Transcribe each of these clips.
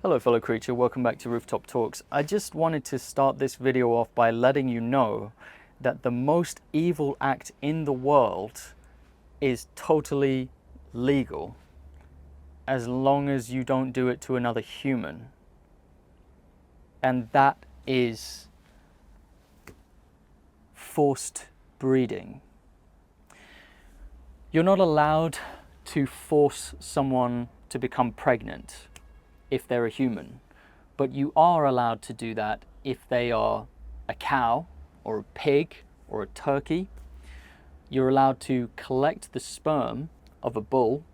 Hello fellow creature, welcome back to Rooftop Talks. I just wanted to start this video off by letting you know that the most evil act in the world is totally legal as long as you don't do it to another human. And that is forced breeding. You're not allowed to force someone to become pregnant if they're a human, but you are allowed to do that if they are a cow or a pig or a turkey. You're allowed to collect the sperm of a bull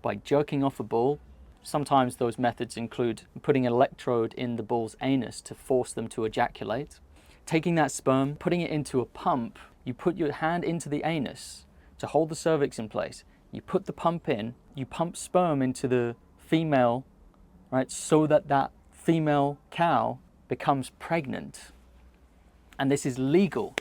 by jerking off a bull. Sometimes those methods include putting an electrode in the bull's anus to force them to ejaculate. Taking that sperm, putting it into a pump, you put your hand into the anus to hold the cervix in place. You put the pump in, you pump sperm into the female, right, so that that female cow becomes pregnant. And this is legal.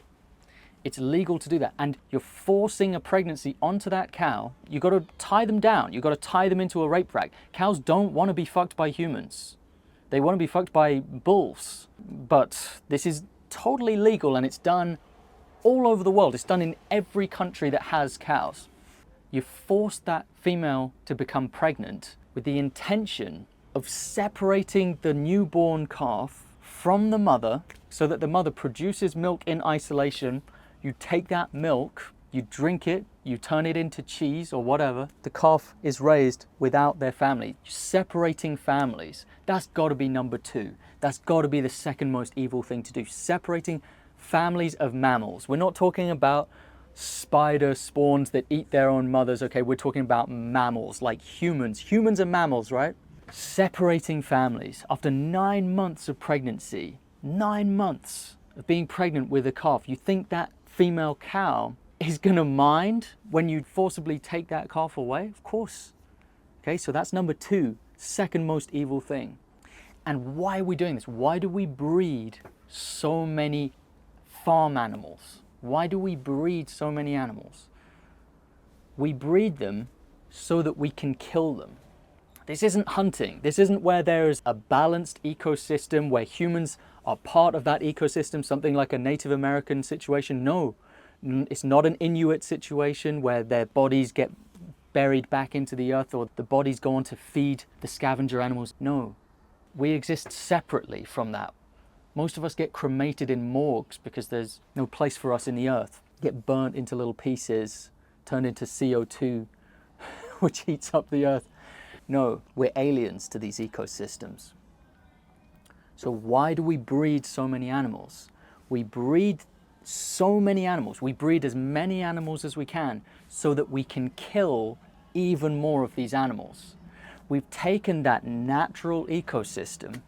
It's legal to do that. And you're forcing a pregnancy onto that cow. You've got to tie them down. You've got to tie them into a rape rack. Cows don't want to be fucked by humans. They want to be fucked by bulls. But this is totally legal, and it's done all over the world. It's done in every country that has cows. You force that female to become pregnant with the intention of separating the newborn calf from the mother so that the mother produces milk in isolation. You take that milk, you drink it, you turn it into cheese or whatever. The calf is raised without their family. Separating families, that's got to be number two. That's got to be the second most evil thing to do. Separating families of mammals. We're not talking about spider spawns that eat their own mothers, okay? We're talking about mammals like humans. Humans are mammals, right? Separating families. After 9 months of pregnancy, 9 months of being pregnant with a calf, you think that female cow is gonna mind when you forcibly take that calf away? Of course. Okay, so that's number two, second most evil thing. And why are we doing this? Why do we breed so many farm animals? Why do we breed so many animals? We breed them so that we can kill them. This isn't hunting. This isn't where there is a balanced ecosystem where humans are part of that ecosystem, something like a Native American situation. No, it's not an Inuit situation where their bodies get buried back into the earth or the bodies go on to feed the scavenger animals. No, we exist separately from that. Most of us get cremated in morgues because there's no place for us in the earth. Get burnt into little pieces, turned into CO2, which heats up the earth. No, we're aliens to these ecosystems. So why do we breed so many animals? We breed so many animals. We breed as many animals as we can so that we can kill even more of these animals. We've taken that natural ecosystem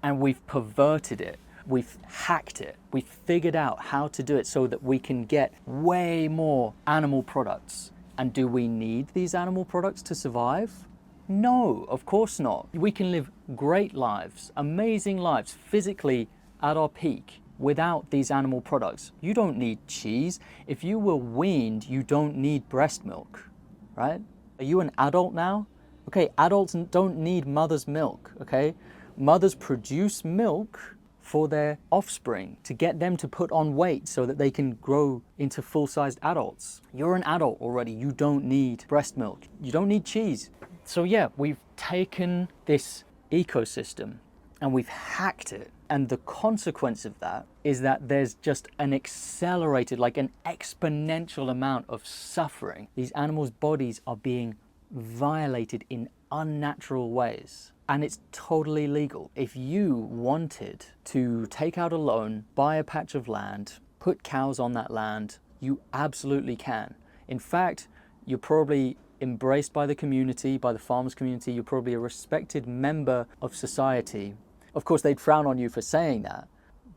and we've perverted it. We've hacked it. We've figured out how to do it so that we can get way more animal products. And do we need these animal products to survive? No, of course not. We can live great lives, amazing lives, physically at our peak without these animal products. You don't need cheese. If you were weaned, you don't need breast milk, right? Are you an adult now? Okay, adults don't need mother's milk, okay? Mothers produce milk for their offspring to get them to put on weight so that they can grow into full-sized adults. You're an adult already. You don't need breast milk. You don't need cheese. So yeah, we've taken this ecosystem and we've hacked it. And the consequence of that is that there's just an accelerated, like an exponential amount of suffering. These animals' bodies are being violated in unnatural ways. And it's totally legal. If you wanted to take out a loan, buy a patch of land, put cows on that land, you absolutely can. In fact, you're probably embraced by the community, by the farmers community. You're probably a respected member of society. Of course, they'd frown on you for saying that,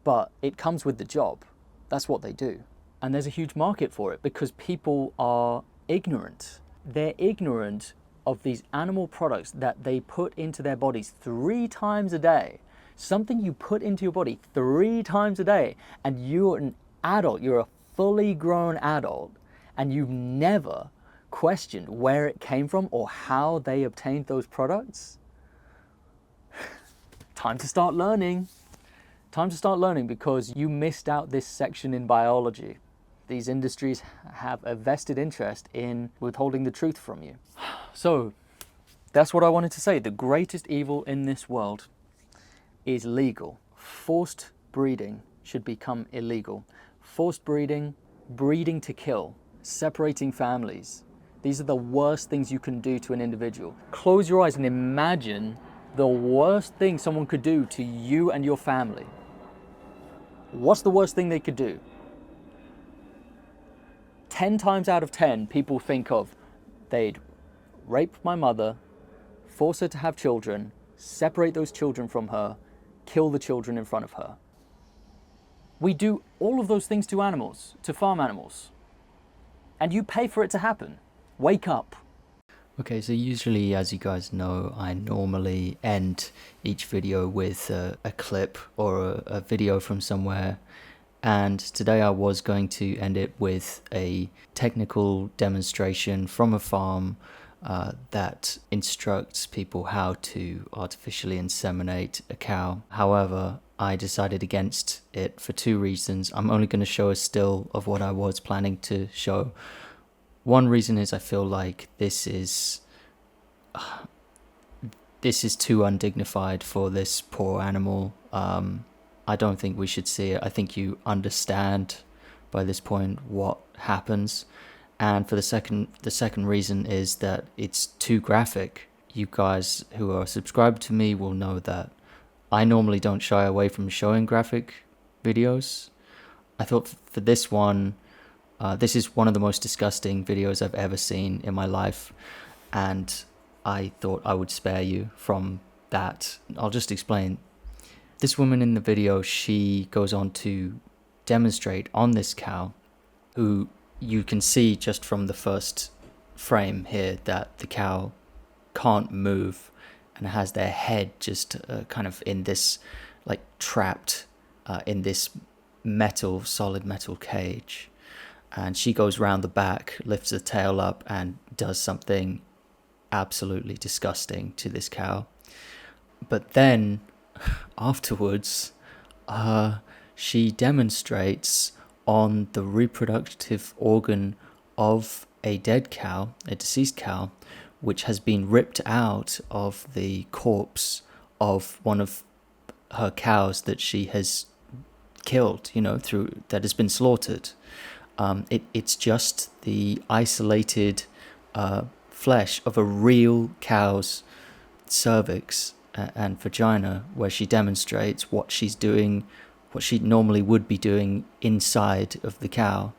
but it comes with the job. That's what they do. And there's a huge market for it because people are ignorant. They're ignorant of these animal products that they put into their bodies 3 times a day. Something you put into your body 3 times a day, and you're an adult, you're a fully grown adult, and you've never questioned where it came from or how they obtained those products. time to start learning. Time to start learning, because you missed out this section in biology. These industries have a vested interest in withholding the truth from you. So that's what I wanted to say. The greatest evil in this world is legal. Forced breeding should become illegal. Forced breeding, breeding to kill, separating families. These are the worst things you can do to an individual. Close your eyes and imagine the worst thing someone could do to you and your family. What's the worst thing they could do? 10 times out of 10, people think of, they'd rape my mother, force her to have children, separate those children from her, kill the children in front of her. We do all of those things to animals, to farm animals. And you pay for it to happen. Wake up. Okay, so usually, as you guys know, I normally end each video with a clip or a video from somewhere. And today I was going to end it with a technical demonstration from a farm that instructs people how to artificially inseminate a cow. However, I decided against it for two reasons. I'm only going to show a still of what I was planning to show. One reason is I feel like this is too undignified for this poor animal. I don't think we should see it. I think you understand by this point what happens. And for the second reason is that it's too graphic. You guys who are subscribed to me will know that I normally don't shy away from showing graphic videos. I thought for this one, this is one of the most disgusting videos I've ever seen in my life, and I thought I would spare you from that. I'll just explain. This woman in the video, she goes on to demonstrate on this cow, who you can see just from the first frame here that the cow can't move and has their head just kind of in this, like, trapped in this solid metal cage. And she goes round the back, lifts the tail up, and does something absolutely disgusting to this cow. But then, afterwards, she demonstrates on the reproductive organ of a dead cow, a deceased cow, which has been ripped out of the corpse of one of her cows that she has killed, that has been slaughtered. It's just the isolated flesh of a real cow's cervix and vagina, where she demonstrates what she's doing, what she normally would be doing inside of the cow.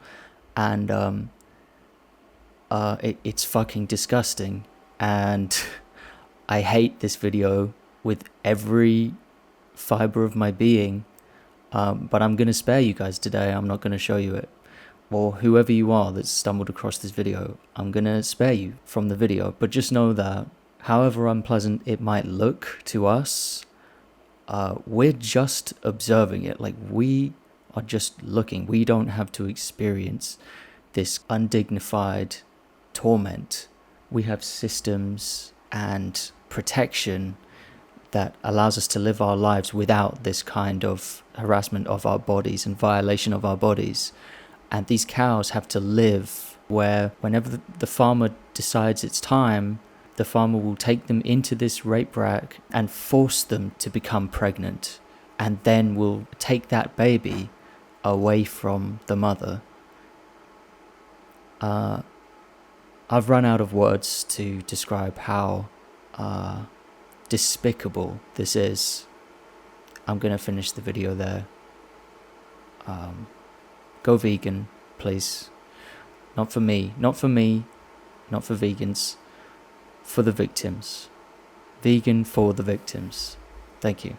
And it's fucking disgusting. And I hate this video with every fiber of my being. But I'm going to spare you guys today. I'm not going to show you it. Or whoever you are that's stumbled across this video, I'm going to spare you from the video. But just know that however unpleasant it might look to us, we're just observing it. Like, we are just looking. We don't have to experience this undignified torment. We have systems and protection that allows us to live our lives without this kind of harassment of our bodies and violation of our bodies. And these cows have to live where whenever the farmer decides it's time, the farmer will take them into this rape rack and force them to become pregnant, and then will take that baby away from the mother. I've run out of words to describe how despicable this is. I'm going to finish the video there. Go vegan, please. Not for me, not for vegans. For the victims. Vegan for the victims. Thank you.